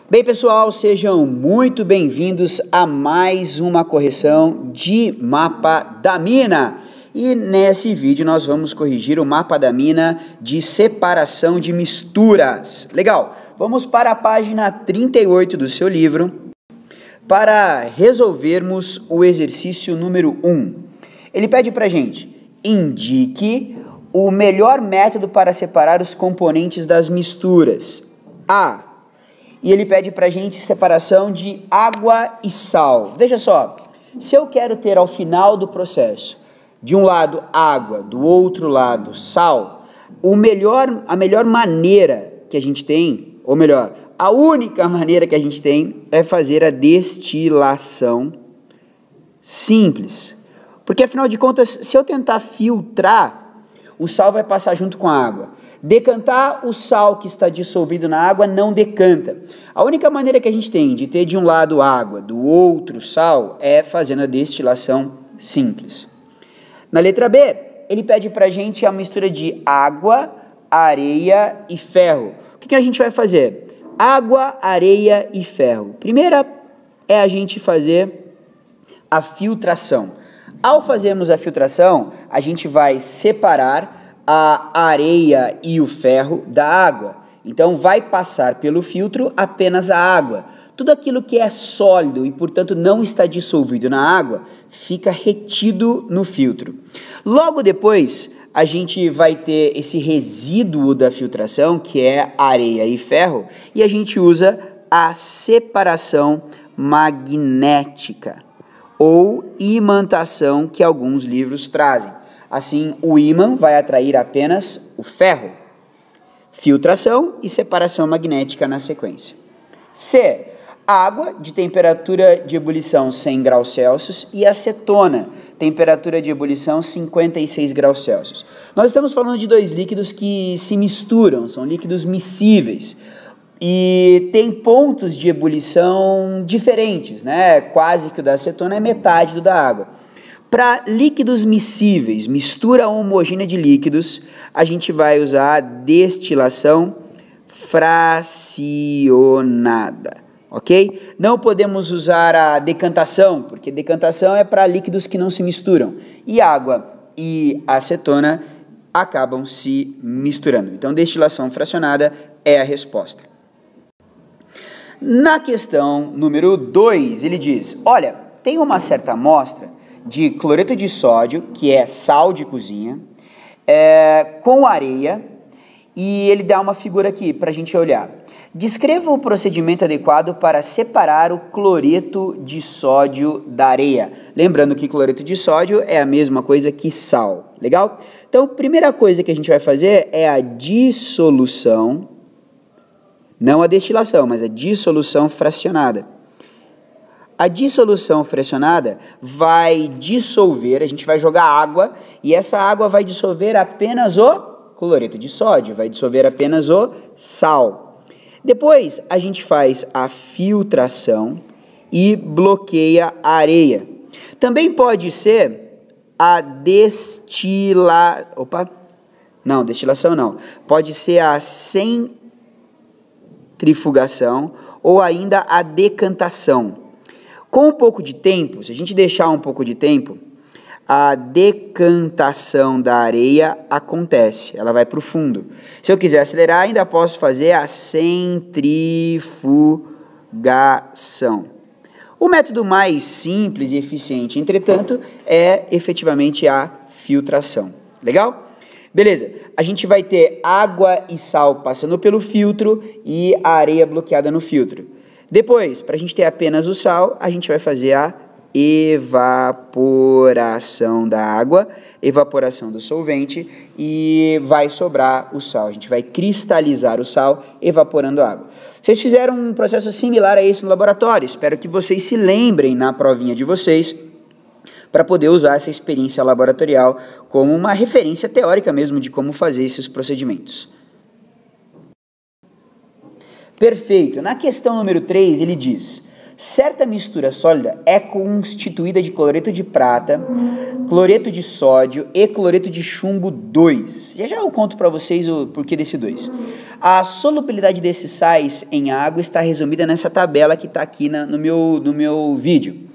Bem, pessoal, sejam muito bem-vindos a mais uma correção de mapa da mina. E nesse vídeo nós vamos corrigir o mapa da mina de separação de misturas. Legal, vamos para a página 38 do seu livro para resolvermos o exercício número 1. Ele pede para a gente, indique o melhor método para separar os componentes das misturas. A. E ele pede para a gente separação de água e sal. Veja só, se eu quero ter ao final do processo, de um lado água, do outro lado sal, a melhor maneira que a gente tem, ou melhor, a única maneira que a gente tem é fazer a destilação simples. Porque afinal de contas, se eu tentar filtrar, o sal vai passar junto com a água. Decantar o sal que está dissolvido na água não decanta. A única maneira que a gente tem de ter de um lado água, do outro sal, é fazendo a destilação simples. Na letra B, ele pede para a gente a mistura de água, areia e ferro. O que a gente vai fazer? Água, areia e ferro. Primeira é a gente fazer a filtração. Ao fazermos a filtração, a gente vai separar a areia e o ferro da água. Então, vai passar pelo filtro apenas a água. Tudo aquilo que é sólido e, portanto, não está dissolvido na água, fica retido no filtro. Logo depois, a gente vai ter esse resíduo da filtração, que é areia e ferro, e a gente usa a separação magnética, ou imantação, que alguns livros trazem. Assim, o ímã vai atrair apenas o ferro. Filtração e separação magnética na sequência. C. Água de temperatura de ebulição 100 graus Celsius e acetona, temperatura de ebulição 56 graus Celsius. Nós estamos falando de dois líquidos que se misturam, são líquidos miscíveis. E tem pontos de ebulição diferentes, né? Quase que o da acetona é metade do da água. Para líquidos miscíveis, mistura homogênea de líquidos, a gente vai usar a destilação fracionada, ok? Não podemos usar a decantação, porque decantação é para líquidos que não se misturam. E água e acetona acabam se misturando. Então, destilação fracionada é a resposta. Na questão número 2, ele diz, olha, tem uma certa amostra de cloreto de sódio, que é sal de cozinha, com areia, e ele dá uma figura aqui para a gente olhar. Descreva o procedimento adequado para separar o cloreto de sódio da areia. Lembrando que cloreto de sódio é a mesma coisa que sal, legal? Então, primeira coisa que a gente vai fazer é a dissolução, não a destilação, mas a dissolução fracionada. A dissolução fracionada vai dissolver, a gente vai jogar água, e essa água vai dissolver apenas o cloreto de sódio, vai dissolver apenas o sal. Depois, a gente faz a filtração e bloqueia a areia. Também pode ser a destilação não. Pode ser a centrifugação ou ainda a decantação. Com um pouco de tempo, se a gente deixar um pouco de tempo, a decantação da areia acontece, ela vai para o fundo. Se eu quiser acelerar, ainda posso fazer a centrifugação. O método mais simples e eficiente, entretanto, é efetivamente a filtração. Legal? Beleza, a gente vai ter água e sal passando pelo filtro e a areia bloqueada no filtro. Depois, para a gente ter apenas o sal, a gente vai fazer a evaporação da água, evaporação do solvente, e vai sobrar o sal. A gente vai cristalizar o sal, evaporando a água. Vocês fizeram um processo similar a esse no laboratório. Espero que vocês se lembrem na provinha de vocês, para poder usar essa experiência laboratorial como uma referência teórica mesmo de como fazer esses procedimentos. Perfeito. Na questão número 3, ele diz, certa mistura sólida é constituída de cloreto de prata, cloreto de sódio e cloreto de chumbo 2. Já eu conto para vocês o porquê desse 2. a solubilidade desses sais em água está resumida nessa tabela que está aqui no meu vídeo.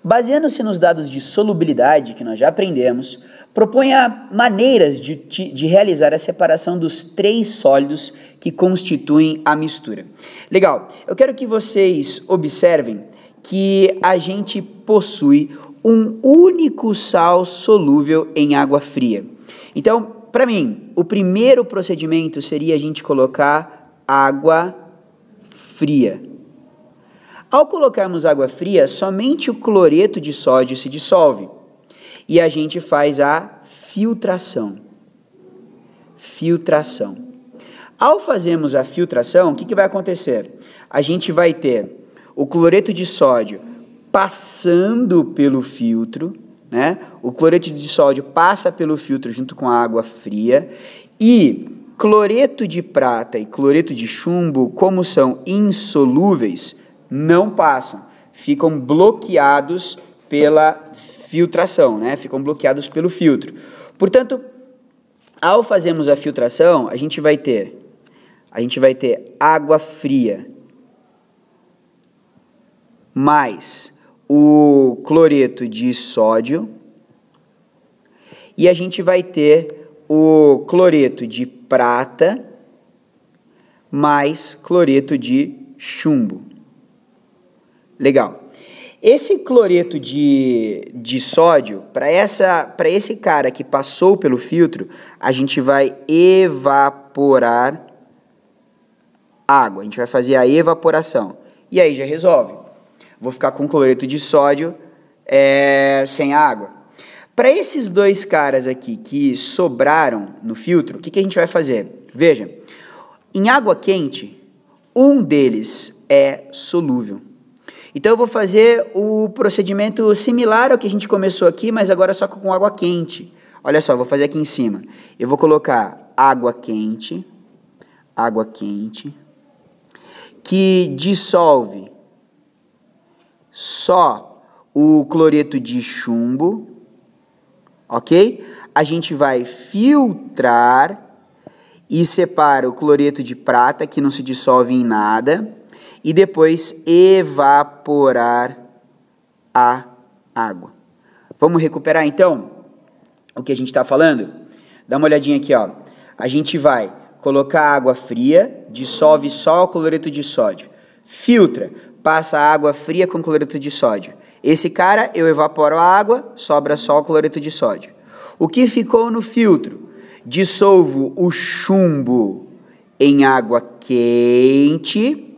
Baseando-se nos dados de solubilidade que nós já aprendemos, proponha maneiras de realizar a separação dos 3 sólidos que constituem a mistura. Legal, eu quero que vocês observem que a gente possui um único sal solúvel em água fria. Então, para mim, o primeiro procedimento seria a gente colocar água fria. Ao colocarmos água fria, somente o cloreto de sódio se dissolve e a gente faz a filtração. Filtração. Ao fazermos a filtração, o que vai acontecer? A gente vai ter o cloreto de sódio passando pelo filtro, né? O cloreto de sódio passa pelo filtro junto com a água fria e cloreto de prata e cloreto de chumbo, como são insolúveis, não passam, ficam bloqueados pela filtração, né? Ficam bloqueados pelo filtro. Portanto, ao fazermos a filtração, a gente vai ter água fria mais o cloreto de sódio e a gente vai ter o cloreto de prata mais cloreto de chumbo. Legal. Esse cloreto de sódio, para esse cara que passou pelo filtro, a gente vai evaporar água. A gente vai fazer a evaporação. E aí já resolve. Vou ficar com cloreto de sódio sem água. Para esses 2 caras aqui que sobraram no filtro, o que a gente vai fazer? Veja, em água quente, um deles é solúvel. Então eu vou fazer o procedimento similar ao que a gente começou aqui, mas agora só com água quente. Olha só, vou fazer aqui em cima. Eu vou colocar água quente, que dissolve só o cloreto de chumbo, ok? A gente vai filtrar e separa o cloreto de prata, que não se dissolve em nada, e depois evaporar a água. Vamos recuperar então o que a gente está falando? Dá uma olhadinha aqui, ó. A gente vai colocar água fria, dissolve só o cloreto de sódio, filtra, passa a água fria com cloreto de sódio. Esse cara, eu evaporo a água, sobra só o cloreto de sódio. O que ficou no filtro? Dissolvo o chumbo em água quente.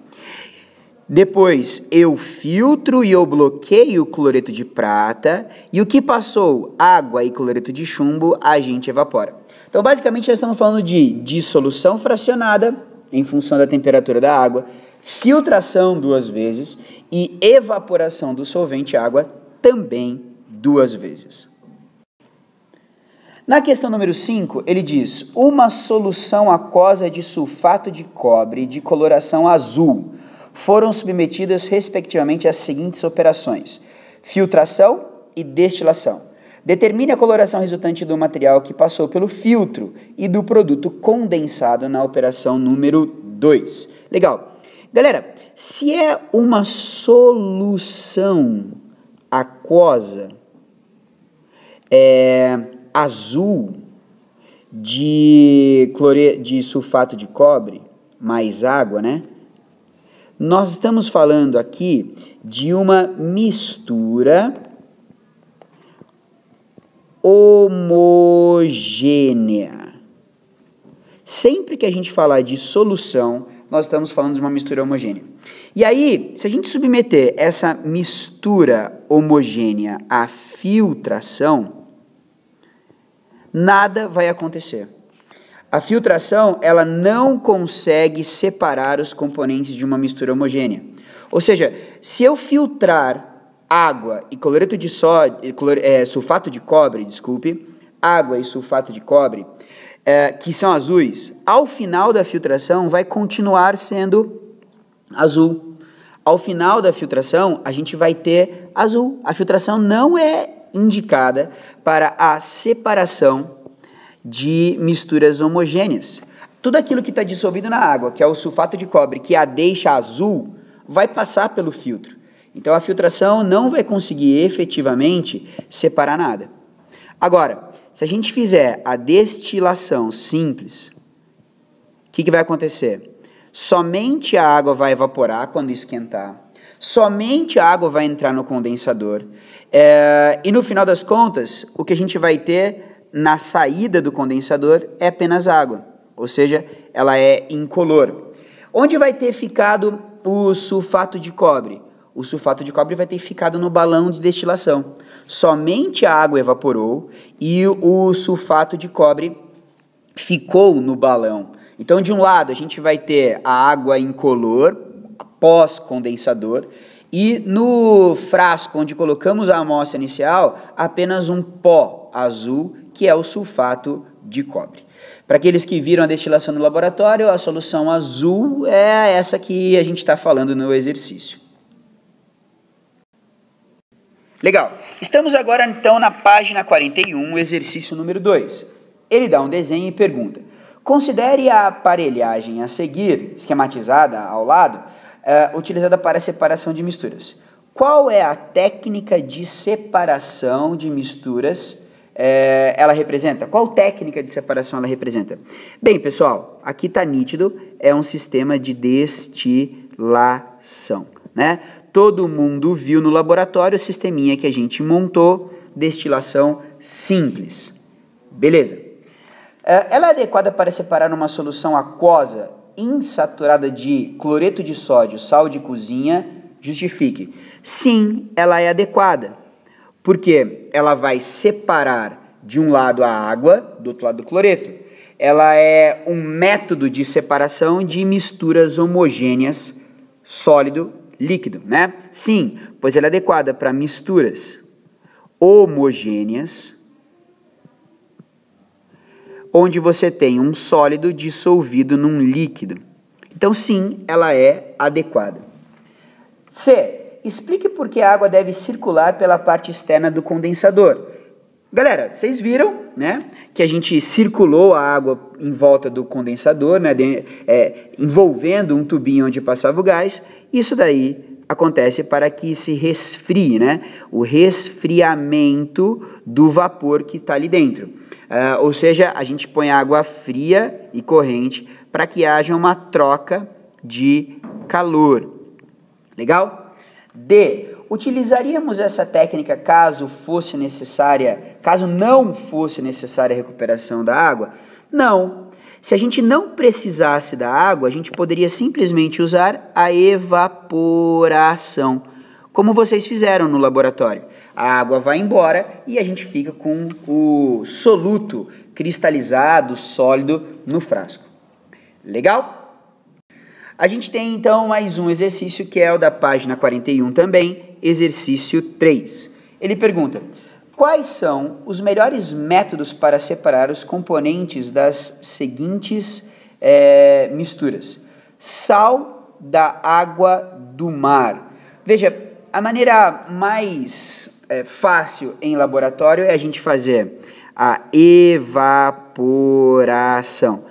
Depois eu filtro e eu bloqueio o cloreto de prata. E o que passou? Água e cloreto de chumbo, a gente evapora. Então, basicamente, nós estamos falando de dissolução fracionada, em função da temperatura da água, filtração 2 vezes e evaporação do solvente água também 2 vezes. Na questão número 5, ele diz: uma solução aquosa de sulfato de cobre de coloração azul foram submetidas respectivamente às seguintes operações: filtração e destilação. Determine a coloração resultante do material que passou pelo filtro e do produto condensado na operação número 2. Legal. Galera, se é uma solução aquosa azul de sulfato de cobre mais água, né? Nós estamos falando aqui de uma mistura homogênea. Sempre que a gente falar de solução, nós estamos falando de uma mistura homogênea. E aí, se a gente submeter essa mistura homogênea à filtração, nada vai acontecer. A filtração, ela não consegue separar os componentes de uma mistura homogênea. Ou seja, se eu filtrar água e cloreto de sódio, sulfato de cobre, desculpe, água e sulfato de cobre, que são azuis, ao final da filtração vai continuar sendo azul. Ao final da filtração, a gente vai ter azul. A filtração não é indicada para a separação de misturas homogêneas. tudo aquilo que está dissolvido na água, que é o sulfato de cobre, que a deixa azul, vai passar pelo filtro. Então a filtração não vai conseguir efetivamente separar nada. Agora, se a gente fizer a destilação simples, o que vai acontecer? Somente a água vai evaporar quando esquentar, somente a água vai entrar no condensador, e no final das contas, o que a gente vai ter na saída do condensador é apenas água, ou seja, ela é incolor. Onde vai ter ficado o sulfato de cobre? O sulfato de cobre vai ter ficado no balão de destilação. Somente a água evaporou e o sulfato de cobre ficou no balão. Então, de um lado, a gente vai ter a água incolor, pós-condensador, e no frasco onde colocamos a amostra inicial, apenas um pó azul, que é o sulfato de cobre. Para aqueles que viram a destilação no laboratório, a solução azul é essa que a gente está falando no exercício. Legal. Estamos agora, então, na página 41, exercício número 2. Ele dá um desenho e pergunta: considere a aparelhagem a seguir, esquematizada ao lado, utilizada para a separação de misturas. Qual é a técnica de separação de misturas ela representa? Qual técnica de separação ela representa? Bem, pessoal, aqui está nítido, é um sistema de destilação, né? Todo mundo viu no laboratório o sisteminha que a gente montou, destilação simples. Beleza. Ela é adequada para separar uma solução aquosa insaturada de cloreto de sódio, sal de cozinha? Justifique. Sim, ela é adequada, porque ela vai separar de um lado a água, do outro lado o cloreto. Ela é um método de separação de misturas homogêneas, sólido, líquido, né? Sim, pois ela é adequada para misturas homogêneas, onde você tem um sólido dissolvido num líquido. Então, sim, ela é adequada. C. Explique por que a água deve circular pela parte externa do condensador. Galera, vocês viram, né, que a gente circulou a água em volta do condensador, né, envolvendo um tubinho onde passava o gás. Isso daí acontece para que se resfrie, né, o resfriamento do vapor que está ali dentro. Ou seja, a gente põe água fria e corrente para que haja uma troca de calor. Legal? D. Utilizaríamos essa técnica caso não fosse necessária a recuperação da água? Não. Se a gente não precisasse da água, a gente poderia simplesmente usar a evaporação, como vocês fizeram no laboratório. A água vai embora e a gente fica com o soluto cristalizado, sólido, no frasco. Legal? A gente tem, então, mais um exercício, que é o da página 41 também, exercício 3. Ele pergunta: quais são os melhores métodos para separar os componentes das seguintes misturas? Sal da água do mar. Veja, a maneira mais fácil em laboratório é a gente fazer a evaporação,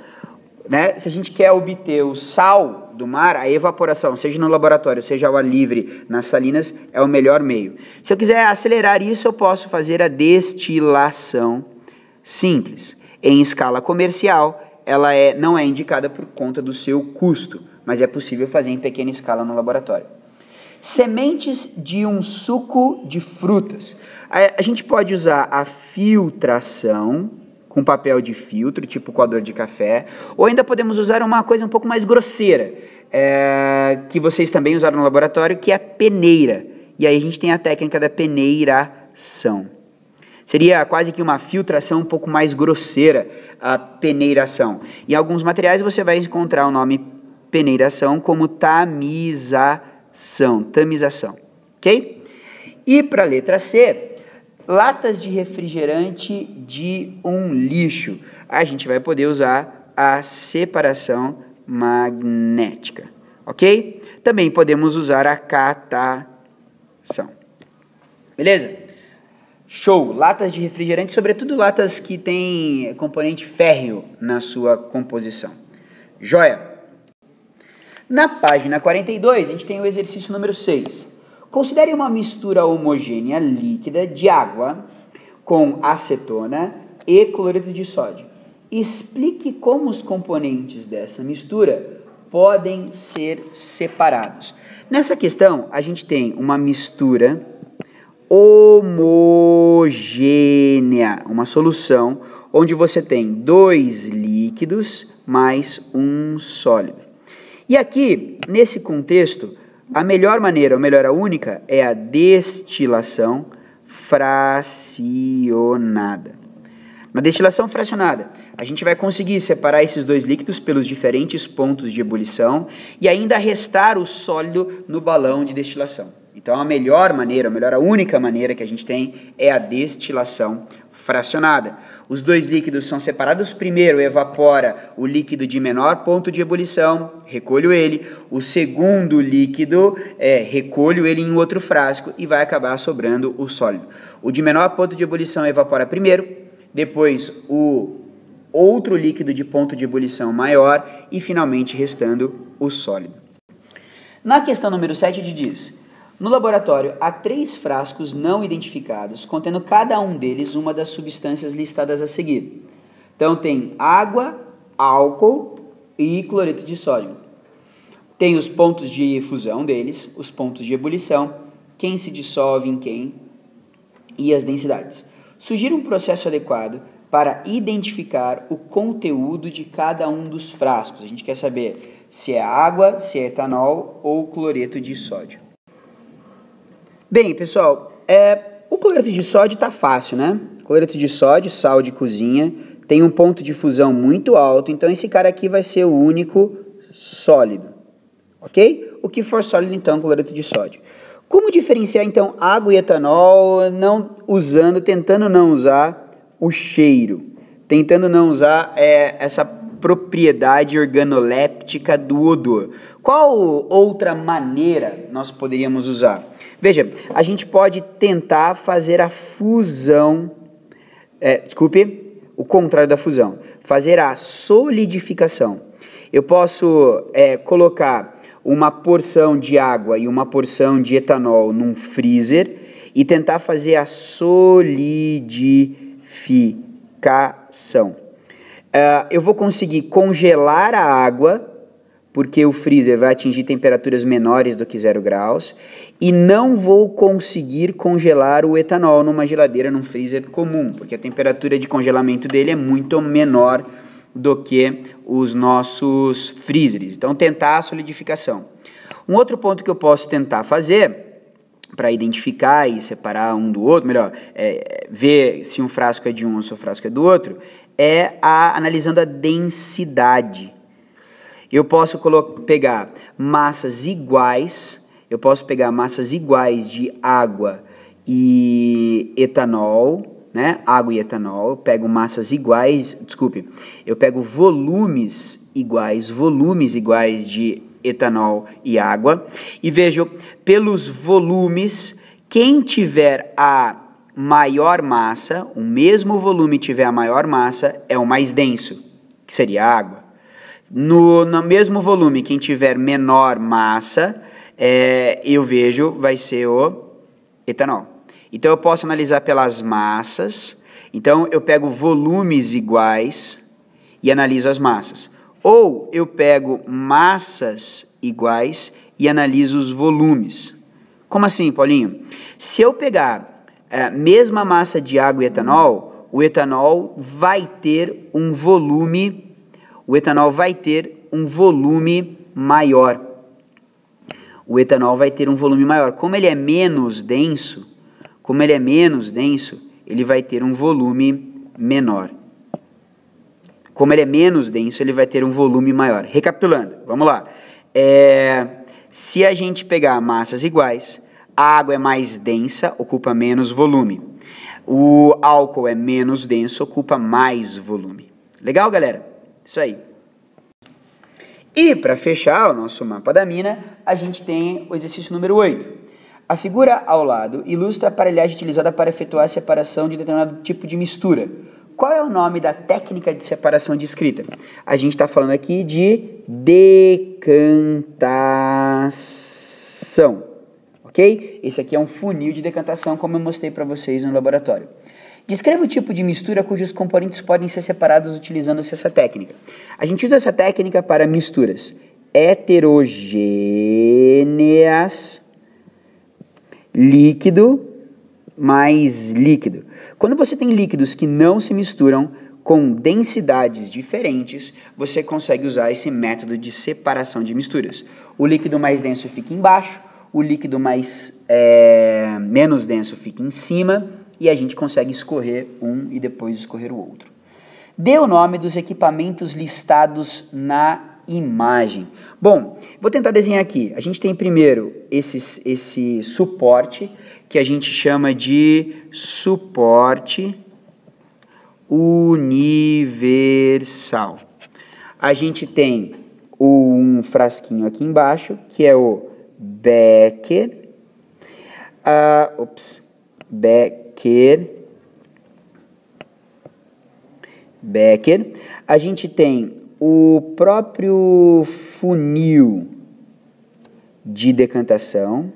né? Se a gente quer obter o sal do mar, a evaporação, seja no laboratório, seja ao ar livre, nas salinas, é o melhor meio. Se eu quiser acelerar isso, eu posso fazer a destilação simples. Em escala comercial, ela não é indicada por conta do seu custo, mas é possível fazer em pequena escala no laboratório. Sementes de um suco de frutas. A gente pode usar a filtração com papel de filtro, tipo coador de café, ou ainda podemos usar uma coisa um pouco mais grosseira, que vocês também usaram no laboratório, que é a peneira. E aí a gente tem a técnica da peneiração. Seria quase que uma filtração um pouco mais grosseira, a peneiração. Em alguns materiais você vai encontrar o nome peneiração como tamização, ok? E para a letra C, latas de refrigerante de um lixo. A gente vai poder usar a separação magnética, ok? Também podemos usar a catação. Beleza? Show! Latas de refrigerante, sobretudo latas que têm componente férreo na sua composição. Joia? Na página 42, a gente tem o exercício número 6. Considere uma mistura homogênea líquida de água com acetona e cloreto de sódio. Explique como os componentes dessa mistura podem ser separados. Nessa questão, a gente tem uma mistura homogênea, uma solução onde você tem 2 líquidos mais um sólido. E aqui, nesse contexto, a melhor maneira, ou melhor, a única, é a destilação fracionada. Na destilação fracionada, a gente vai conseguir separar esses 2 líquidos pelos diferentes pontos de ebulição e ainda restar o sólido no balão de destilação. Então, a melhor maneira, a única maneira que a gente tem é a destilação fracionada. Os 2 líquidos são separados. Primeiro, evapora o líquido de menor ponto de ebulição, recolho ele. O segundo líquido, recolho ele em outro frasco e vai acabar sobrando o sólido. O de menor ponto de ebulição evapora primeiro, depois o outro líquido de ponto de ebulição maior e finalmente restando o sólido. Na questão número 7 diz: no laboratório há 3 frascos não identificados, contendo cada um deles uma das substâncias listadas a seguir. Então tem água, álcool e cloreto de sódio. Tem os pontos de fusão deles, os pontos de ebulição, quem se dissolve em quem e as densidades. Sugira um processo adequado para identificar o conteúdo de cada um dos frascos. A gente quer saber se é água, se é etanol ou cloreto de sódio. Bem, pessoal, o cloreto de sódio está fácil, né? Cloreto de sódio, sal de cozinha, tem um ponto de fusão muito alto, então esse cara aqui vai ser o único sólido, ok? O que for sólido, então, cloreto de sódio. Como diferenciar, então, água e etanol tentando não usar o cheiro, tentando não usar essa propriedade organoléptica do odor? Qual outra maneira nós poderíamos usar? Veja, a gente pode tentar fazer a fusão, o contrário da fusão, fazer a solidificação. Eu posso colocar uma porção de água e uma porção de etanol num freezer e tentar fazer a solidificação. Eu vou conseguir congelar a água, porque o freezer vai atingir temperaturas menores do que 0 graus, e não vou conseguir congelar o etanol numa geladeira, num freezer comum, porque a temperatura de congelamento dele é muito menor do que os nossos freezers. Então, tentar a solidificação. Um outro ponto que eu posso tentar fazer para identificar e separar um do outro, melhor, ver se um frasco é de um ou se o frasco é do outro, analisando a densidade. Eu posso pegar massas iguais, de água e etanol, né? Água e etanol, eu pego eu pego volumes iguais de etanol e água, e vejo pelos volumes, quem tiver a maior massa, o mesmo volume tiver a maior massa, é o mais denso, que seria a água. No mesmo volume, quem tiver menor massa, eu vejo, vai ser o etanol. Então, eu posso analisar pelas massas. Então, eu pego volumes iguais e analiso as massas. Ou eu pego massas iguais e analiso os volumes. Como assim, Paulinho? Se eu pegar a mesma massa de água e etanol, o etanol vai ter um volume maior. Como ele é menos denso, ele vai ter um volume menor. Como ele é menos denso, ele vai ter um volume maior. Recapitulando, vamos lá. Se a gente pegar massas iguais, a água é mais densa, ocupa menos volume. O álcool é menos denso, ocupa mais volume. Legal, galera? Isso aí. E para fechar o nosso mapa da mina, a gente tem o exercício número 8. A figura ao lado ilustra a aparelhagem utilizada para efetuar a separação de determinado tipo de mistura. qual é o nome da técnica de separação descrita? A gente está falando aqui de decantação, ok? Esse aqui é um funil de decantação, como eu mostrei para vocês no laboratório. Descreva o tipo de mistura cujos componentes podem ser separados utilizando-se essa técnica. A gente usa essa técnica para misturas heterogêneas, líquido mais líquido. Quando você tem líquidos que não se misturam com densidades diferentes, você consegue usar esse método de separação de misturas. O líquido mais denso fica embaixo, o líquido menos denso fica em cima, e a gente consegue escorrer um e depois escorrer o outro. Dê o nome dos equipamentos listados na imagem. Bom, vou tentar desenhar aqui. A gente tem primeiro esse suporte, que a gente chama de suporte universal. A gente tem um frasquinho aqui embaixo, que é o Becker. Becker. A gente tem o próprio funil de decantação,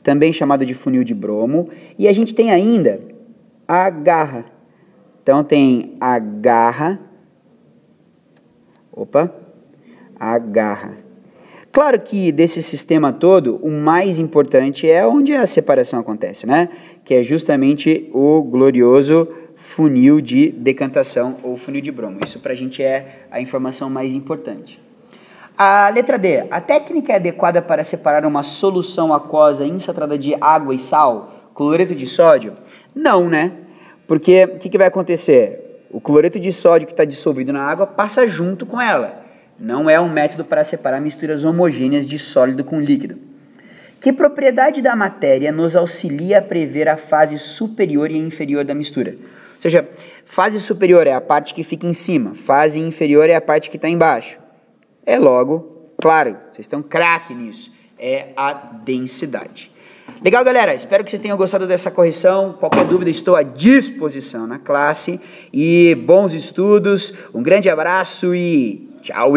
também chamado de funil de bromo, e a gente tem ainda a garra. Então tem a garra, a garra. Claro que desse sistema todo, o mais importante é onde a separação acontece, né? Que é justamente o glorioso funil de decantação ou funil de bromo. Isso pra gente é a informação mais importante. A letra D. A técnica é adequada para separar uma solução aquosa insaturada de água e sal, cloreto de sódio? Não, né? Porque o que vai acontecer? O cloreto de sódio que está dissolvido na água passa junto com ela. Não é um método para separar misturas homogêneas de sólido com líquido. Que propriedade da matéria nos auxilia a prever a fase superior e inferior da mistura? Ou seja, fase superior é a parte que fica em cima, fase inferior é a parte que está embaixo. É logo, claro, vocês estão craque nisso, é a densidade. Legal, galera? Espero que vocês tenham gostado dessa correção. Qualquer dúvida, estou à disposição na classe. E bons estudos, um grande abraço e tchau!